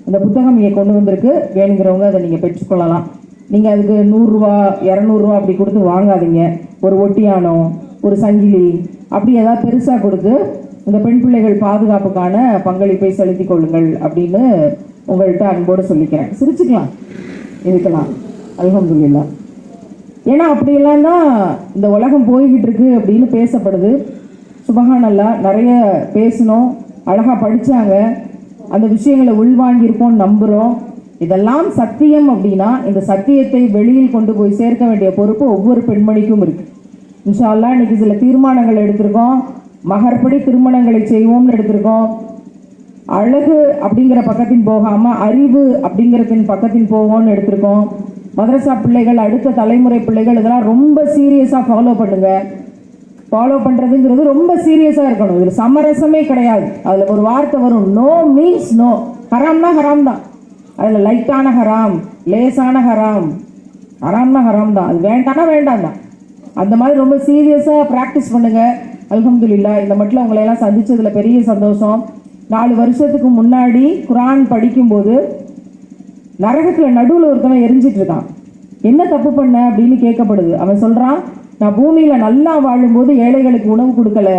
இந்த புத்தகம் இங்கே கொண்டு வந்திருக்கு. வேணுங்கிறவங்க அதை நீங்கள் பெற்றுக்கொள்ளலாம். நீங்கள் அதுக்கு 100 ரூபா 200 ரூபா அப்படி கொடுத்து வாங்காதீங்க. ஒரு ஒட்டியானோ, ஒரு சங்கிலி அப்படி ஏதாவது பெருசாக கொடுத்து இந்த பெண் பிள்ளைகள் பாதுகாப்புக்கான பங்களிப்பை செலுத்திக் கொள்ளுங்கள் அப்படின்னு உங்கள்கிட்ட அன்போடு சொல்லிக்கிறேன். சிரிச்சுக்கலாம், இருக்கலாம். அல்ஹம்துலில்லாஹ். ஏன்னா அப்படியெல்லாம் தான் இந்த உலகம் போய்கிட்டு இருக்கு அப்படின்னு பேசப்படுது. சுபஹானல்லாஹ். நிறைய பேசணும், அழகாக படித்தாங்க, அந்த விஷயங்களை உள்வாங்கியிருப்போம்னு நம்புகிறோம். இதெல்லாம் சத்தியம் அப்படின்னா இந்த சத்தியத்தை வெளியில் கொண்டு போய் சேர்க்க வேண்டிய பொறுப்பு ஒவ்வொரு பெண்மணிக்கும் இருக்கு. இன்ஷா அல்லாஹ் இன்னைக்கு சில தீர்மானங்கள் எடுத்திருக்கோம். மகர்படி திருமணங்களை செய்வோம்னு எடுத்திருக்கோம். அழகு அப்படிங்கிற பக்கத்தின் போகாமல் அறிவு அப்படிங்கிறதின் பக்கத்தின் போவோம்னு எடுத்திருக்கோம். மதரசா பிள்ளைகள், அடுத்த தலைமுறை பிள்ளைகள் இதெல்லாம் ரொம்ப சீரியஸாக ஃபாலோ பண்ணுங்க. ஃபாலோ பண்ணுறதுங்கிறது ரொம்ப சீரியஸாக இருக்கணும். இதில் சமரசமே கிடையாது. அதில் ஒரு வார்த்தை வரும், நோ மீன்ஸ் நோ. ஹராம்னா ஹராம் தான். அதில் லைட்டான ஹராம், லேசான ஹராம், ஹராம்னா ஹராம் தான். அது வேண்டாம்னா வேண்டாம் தான். அந்த மாதிரி ரொம்ப சீரியஸாக ப்ராக்டிஸ் பண்ணுங்கள். அல்ஹம்துலில்லாஹ். இந்த மட்டும் உங்களையெல்லாம் சந்திச்சதில் பெரிய சந்தோஷம். 4 வருஷத்துக்கு முன்னாடி குரான் படிக்கும்போது நரகத்தில் நடுவில் ஒருத்தவன் எரிஞ்சிட்டு இருக்கான். என்ன தப்பு பண்ண அப்படின்னு கேட்கப்படுது. அவன் சொல்கிறான், நான் பூமியில் நல்லா வாழும்போது ஏழைகளுக்கு உணவு கொடுக்கல,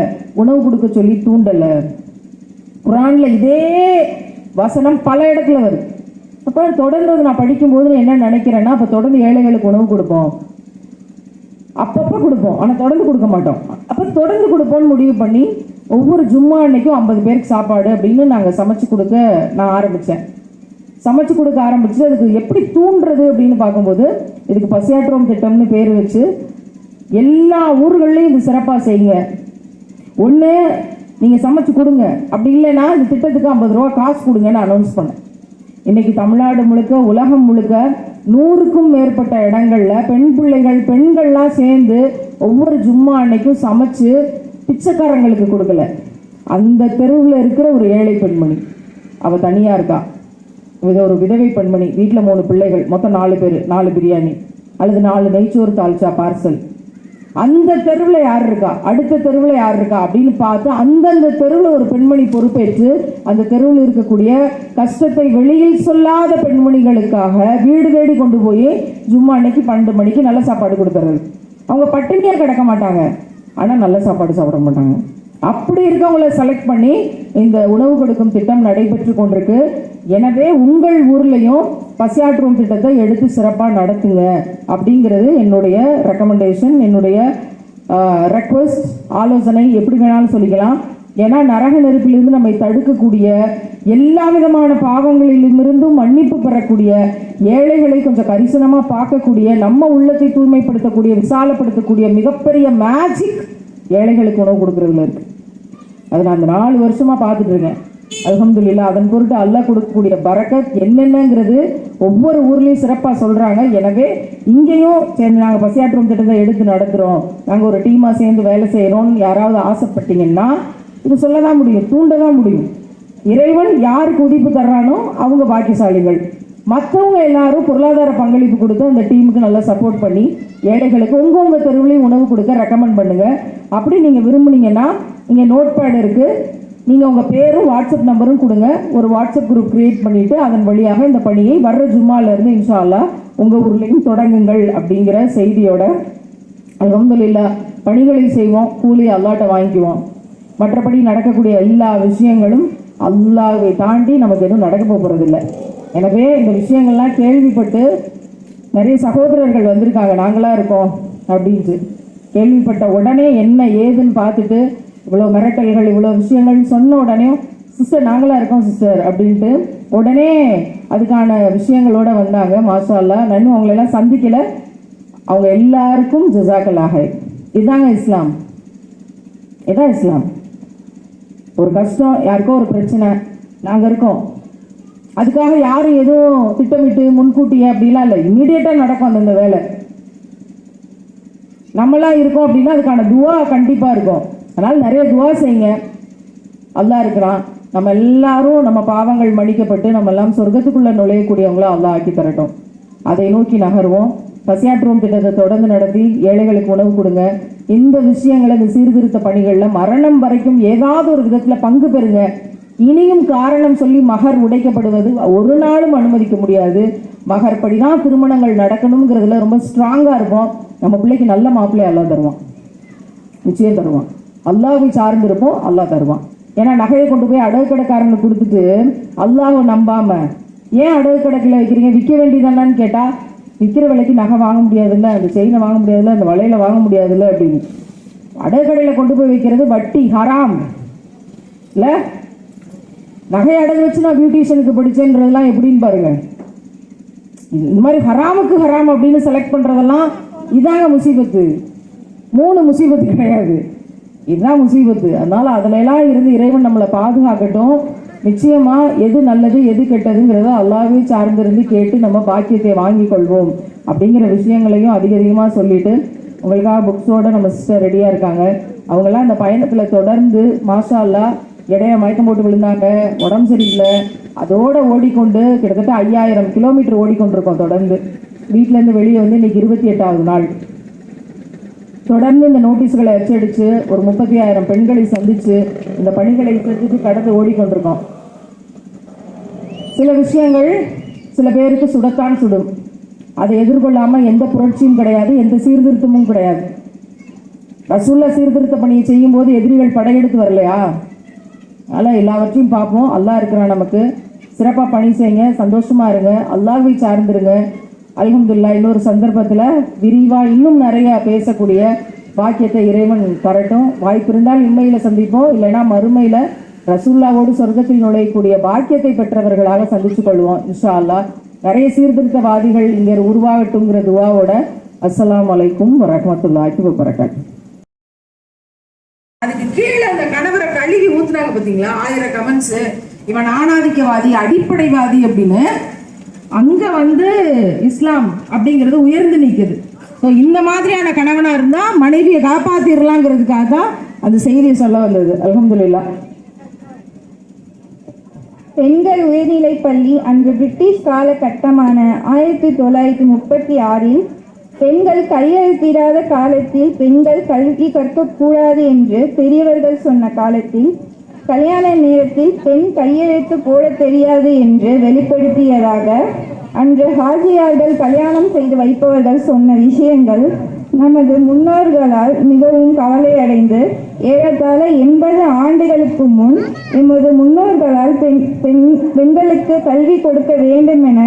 உணவு கொடுக்க சொல்லி தூண்டலை. குர்ஆன்ல இதே வசனம் பல இடத்துல வருது. அப்போ தொடர்ந்து நான் படிக்கும்போது என்ன நினைக்கிறேன்னா, அப்போ தொடர்ந்து ஏழைகளுக்கு உணவு கொடுப்போம், அப்பப்போ கொடுப்போம், ஆனால் தொடர்ந்து கொடுக்க மாட்டோம். அப்போ தொடர்ந்து கொடுப்போம்னு முடிவு பண்ணி ஒவ்வொரு ஜும்மா அன்னைக்கும் 50 பேருக்கு சாப்பாடு அப்படின்னு நாங்கள் சமைச்சு கொடுக்க நான் ஆரம்பித்தேன். சமைச்சு கொடுக்க ஆரம்பிச்சு அதுக்கு எப்படி தூண்டுறது அப்படின்னு பார்க்கும்போது, இதுக்கு பசியாற்றுவோம் திட்டம்னு பேர் வச்சு எல்லா ஊர்கள்லையும் இது சிறப்பாக செய்யுங்க. ஒன்று நீங்கள் சமைச்சு கொடுங்க, அப்படி இல்லைன்னா இந்த திட்டத்துக்கு 50 ரூபா காசு கொடுங்கன்னு அனௌன்ஸ் பண்ணேன். இன்னைக்கு தமிழ்நாடு முழுக்க, உலகம் முழுக்க 100க்கும் மேற்பட்ட இடங்கள்ல பெண் பிள்ளைகள், பெண்கள்லாம் சேர்ந்து ஒவ்வொரு ஜும்மா அன்னைக்கும் சமைச்சு பிச்சைக்காரங்களுக்கு கொடுக்கல. அந்த தெருவில் இருக்கிற ஒரு ஏழை பெண்மணி, அவள் தனியாக இருக்கா, ஒரு விதவை பெண்மணி, வீட்டில் 3 பிள்ளைகள், மொத்தம் 4 பேர், 4 பிரியாணி அல்லது 4 நெய்ச்சோறு தால்ச்சா பார்சல். அந்த தெருவில் யார் இருக்கா, அடுத்த தெருவில் யார் இருக்கா அப்படின்னு பார்த்து அந்தந்த தெருவில் ஒரு பெண்மணி பொறுப்பேற்று அந்த தெருவில் இருக்கக்கூடிய கஷ்டத்தை வெளியில் சொல்லாத பெண்மணிகளுக்காக வீடு தேடி கொண்டு போய் ஜும்மா அன்னைக்கு 12 மணிக்கு நல்ல சாப்பாடு கொடுத்துறது. அவங்க பட்டினியாக கிடக்க மாட்டாங்க, ஆனால் நல்ல சாப்பாடு சாப்பிட மாட்டாங்க. அப்படி இருக்கவங்களை செலக்ட் பண்ணி இந்த உணவு கொடுக்கும் திட்டம் நடைபெற்று கொண்டிருக்கு. எனவே உங்கள் ஊர்லேயும் பசியாற்றுவோம் திட்டத்தை எடுத்து சிறப்பாக நடத்துங்க அப்படிங்கிறது என்னுடைய ரெக்கமெண்டேஷன், என்னுடைய ரெக்வஸ்ட், ஆலோசனை, எப்படி வேணாலும் சொல்லிக்கலாம். ஏன்னா நரக நெருப்பிலிருந்து நம்மை தடுக்கக்கூடிய, எல்லா விதமான பாவங்களிலிருந்தும் மன்னிப்பு பெறக்கூடிய, ஏழைகளை கொஞ்சம் கரிசனமாக பார்க்கக்கூடிய, நம்ம உள்ளத்தை தூய்மைப்படுத்தக்கூடிய, விசாலப்படுத்தக்கூடிய மிகப்பெரிய மேஜிக் ஏழைகளுக்கு உணவு கொடுக்குறதுல இருக்கு. அதை நான் அந்த 4 வருஷமாக பார்த்துட்டு இருக்கேன். அல்ஹம்துலில்லாஹ். அதன் பொருட்டு அல்லாஹ் கொடுக்கக்கூடிய பரக்கத் என்னென்னங்கிறது ஒவ்வொரு ஊர்லேயும் சிறப்பாக சொல்கிறாங்க. எனவே இங்கேயும் சரி, நாங்கள் பசியாற்றும் திட்டத்தை எடுத்து நடத்துகிறோம், நாங்கள் ஒரு டீமாக சேர்ந்து வேலை செய்கிறோம்னு யாராவது ஆசைப்பட்டீங்கன்னா இது சொல்ல தான் முடியும், தூண்ட தான் முடியும். இறைவன் யாருக்கு உதிப்பு தர்றானோ அவங்க பாக்கியசாலிகள். மற்றவங்க எல்லாரும் பொருளாதார பங்களிப்பு கொடுத்து அந்த டீமுக்கு நல்லா சப்போர்ட் பண்ணி ஏழைகளுக்கு உங்கள் தெருவுலையும் உணவு கொடுக்க ரெக்கமெண்ட் பண்ணுங்கள். அப்படி நீங்கள் விரும்புனீங்கன்னா இங்கே நோட் பேட் இருக்குது, நீங்கள் உங்கள் பேரும் வாட்ஸ்அப் நம்பரும் கொடுங்க. ஒரு வாட்ஸ்அப் குரூப் கிரியேட் பண்ணிவிட்டு அதன் வழியாக இந்த பணியை வர்ற ஜும்மாலேருந்து இன்ஷா அல்லாஹ் உங்கள் ஊர்லேயும் தொடங்குங்கள் அப்படிங்கிற செய்தியோட அல்ஹம்துலில்லாஹ் பணிகளை செய்வோம், கூலி அல்லாட்ட வாங்கிக்குவோம். மற்றபடி நடக்கக்கூடிய எல்லா விஷயங்களும் அல்லாஹ்வை தாண்டி நமக்கு எதுவும் நடக்க போகிறதில்லை. எனவே இந்த விஷயங்கள்லாம் கேள்விப்பட்டு நிறைய சகோதரர்கள் வந்திருக்காங்க, நாங்களாக இருக்கோம் அப்படின்ட்டு. கேள்விப்பட்ட உடனே என்ன ஏதுன்னு பார்த்துட்டு இவ்வளோ மிரட்டல்கள், இவ்வளோ விஷயங்கள் சொன்ன உடனே சிஸ்டர் நாங்களாக இருக்கோம் சிஸ்டர் அப்படின்ட்டு உடனே அதுக்கான விஷயங்களோட வந்தாங்க. மாஷா அல்லாஹ். நான் அவங்களெல்லாம் சந்திக்கலை, அவங்க எல்லாருக்கும் ஜஸாக்கல்லாஹ். இதுதாங்க இஸ்லாம், இதான் இஸ்லாம். ஒரு கஷ்டம், யாருக்கோ ஒரு பிரச்சனை, நாங்கள் இருக்கோம். அதுக்காக யாரும் எதுவும் திட்டமிட்டு முன்கூட்டியே அப்படிலாம் இல்லை, இம்மீடியட்டாக நடக்கும் அந்தந்த வேலை. நம்மளாம் இருக்கோம் அப்படின்னா அதுக்கான துவா கண்டிப்பாக இருக்கும். அதனால் நிறைய துவா செய்யுங்க. அல்லாஹ் இருக்கிறான், நம்ம எல்லாரும் நம்ம பாவங்கள் மன்னிக்கப்பட்டு நம்ம எல்லாம் சொர்க்கத்துக்குள்ளே நுழையக்கூடியவங்களா அல்லாஹ் ஆக்கி தரட்டும். அதை நோக்கி நகர்வோம். பசியாற்றுவோம் திட்டத்தை தொடர்ந்து நடத்தி ஏழைகளுக்கு உணவு கொடுங்க. இந்த விஷயங்களை, இந்த சீர்திருத்த பணிகளில் மரணம் வரைக்கும் ஏதாவது ஒரு விதத்தில் பங்கு பெறுங்க. இனியும் காரணம் சொல்லி மகர் உடைக்கப்படுவது ஒரு நாளும் அனுமதிக்க முடியாது. மகர் படி தான் திருமணங்கள் நடக்கணுங்கிறதுல ரொம்ப ஸ்ட்ராங்காக இருப்போம். நம்ம பிள்ளைக்கு நல்ல மாப்பிள்ளையை அல்லாஹ் தருவான், நிச்சயம் தருவான். அல்லாஹ்வை சார்ந்து இருப்போம், அல்லாஹ் தருவான். ஏன்னா நகையை கொண்டு போய் அடகு கடைக்காரனுக்கு கொடுத்துட்டு அல்லாஹ்வை நம்பாம ஏன் அடகு கடைக்கில் வைக்கிறீங்க, விற்க வேண்டியதானான்னு கேட்டால் விற்கிற விலைக்கு நகை வாங்க முடியாதுல்ல, அந்த செயினை வாங்க முடியாதுல்ல, அந்த வளையல வாங்க முடியாதுல்ல அப்படின்னு. அடகு கடையில் கொண்டு போய் வைக்கிறது வட்டி, ஹராம் இல்லை. நகை அடகு வச்சு நான் பியூட்டிஷியனுக்கு படித்தேன்றதெல்லாம் எப்படின்னு பாருங்க. இந்த மாதிரி ஹராமுக்கு ஹராம் அப்படின்னு செலக்ட் பண்ணுறதெல்லாம் இதாங்க முசீபத்து. 3 முசீபத்து கிடையாது, இதுதான் முசீபத்து. அதனால் அதிலெல்லாம் இருந்து இறைவன் நம்மளை பாதுகாக்கட்டும். நிச்சயமாக எது நல்லது எது கெட்டதுங்கிறத அல்லாஹ்வை சார்ந்திருந்து கேட்டு நம்ம பாக்கியத்தை வாங்கி கொள்வோம் அப்படிங்கிற விஷயங்களையும் அதிகமாக சொல்லிட்டு உங்களுக்காக புக்ஸோடு நம்ம சிஸ்டர் ரெடியாக இருக்காங்க. அவங்கெல்லாம் இந்த பயணத்தில் தொடர்ந்து மாஷா அல்லாஹ் இடைய மயக்கம் போட்டு விழுந்தாங்க, உடம்பு சரியில்லை, அதோடு ஓடிக்கொண்டு கிட்டத்தட்ட 5000 கிலோமீட்டர் ஓடிக்கொண்டிருக்கோம் தொடர்ந்து. வீட்டிலேருந்து வெளியே வந்து இன்றைக்கி 28வது நாள். தொடர்ந்து இந்த நோட்டீஸ்களை அச்சடித்து ஒரு 35,000 பெண்களை சந்தித்து இந்த பணிகளை செஞ்சுட்டு கடந்து ஓடிக்கொண்டிருக்கோம். சில விஷயங்கள் சில பேருக்கு சுடத்தான் சுடும், அதை எதிர்கொள்ளாமல் எந்த புரட்சியும் கிடையாது, எந்த சீர்திருத்தமும் கிடையாது. ரசூல்லா சீர்திருத்த பணியை செய்யும் போது எதிரிகள் படையெடுத்து வரலையா? அதனால் எல்லாவற்றையும் பார்ப்போம். அல்லாஹ் இருக்கிறான் நமக்கு. சிறப்பாக பணி செய்யுங்க, சந்தோஷமாக இருங்க, அல்லாஹ்வை சார்ந்துருங்க. அல்ஹம்துலில்லாஹ் இன்னொரு சந்தர்ப்பத்தில் விரிவாக இன்னும் நிறைய பேசக்கூடிய பாக்கியத்தை இறைவன் தரட்டும். வாய்ப்பு இருந்தால் இம்மையில் சந்திப்போம், இல்லைன்னா மறுமையில் ரசூல்லாவோடு சொர்க்கத்தில் நுழையக்கூடிய பாக்கியத்தை பெற்றவர்களாக சந்திச்சு கொள்வோம் இன்ஷா அல்லாஹ். நிறைய சீர்திருத்தவாதிகள் இங்கே உருவாகட்டுங்கிற துவாவோட அஸ்ஸலாமு அலைக்கும் வரஹ்மத்துல்லாஹி வபரகாத்துஹு. அதுக்கு கீழே அந்த கணவரை கழுவி ஊத்துனாங்க பார்த்தீங்களா, 1000 கமெண்ட்ஸ். இவன் ஆணாதிக்கவாதி, அடிப்படைவாதி அப்படின்னு. அங்க இஸ்லாம் அப்படிங்கிறது உயர்ந்து நிற்குது. ஸோ இந்த மாதிரியான கணவனா இருந்தா மனைவியை காப்பாத்திரலாங்கிறதுக்காக தான் அந்த செய்தியை சொல்ல வந்தது. அல்ஹம்துலில்லாஹ்.
பெண்கள் உயர்நிலைப் பள்ளி அன்று பிரிட்டிஷ் காலகட்டமான 1936இல் பெண்கள் கையெழுத்திடாத காலத்தில் பெண்கள் கல்வி கற்கக்கூடாது என்று பெரியவர்கள் சொன்ன காலத்தில் கல்யாண நேரத்தில் பெண் கையெழுத்து போட தெரியாது என்று வெளிப்படுத்தியதாக அன்று ஹாஜியார்கள் கல்யாணம் செய்து வைப்பவர்கள் சொன்ன விஷயங்கள் நமது முன்னோர்களால் மிகவும் கவலையடைந்து ஏறத்தாழ 80 ஆண்டுகளுக்கு முன் எமது முன்னோர்களால் பெண்களுக்கு கல்வி கொடுக்க வேண்டும் என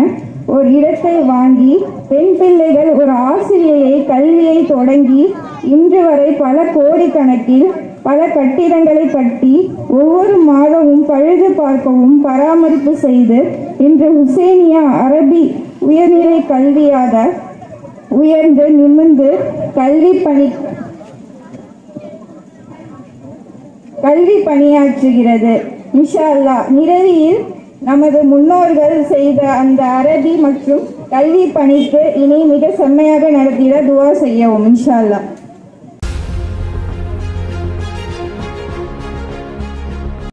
ஒரு இடத்தை வாங்கி பெண் பிள்ளைகள் ஒரு ஆசிரியரை கல்வியை தொடங்கி இன்று வரை பல கோடிக்கணக்கில் பல கட்டிடங்களை கட்டி ஒவ்வொரு மாதமும் பழுது பார்க்கவும் பராமரிப்பு செய்து இன்று ஹுசேனியா அரபி உயர்நிலை கல்வியாக உயர்ந்து நிமிர்ந்து கல்வி பணியாற்றுகிறது. இன்ஷா அல்லாஹ் நிறைவில் நமது முன்னோர்கள் செய்த அந்த அரபி மற்றும் கல்வி பணிக்கு இனி மிக செம்மையாக நடத்திட துவா செய்யவும் இன்ஷா அல்லாஹ்.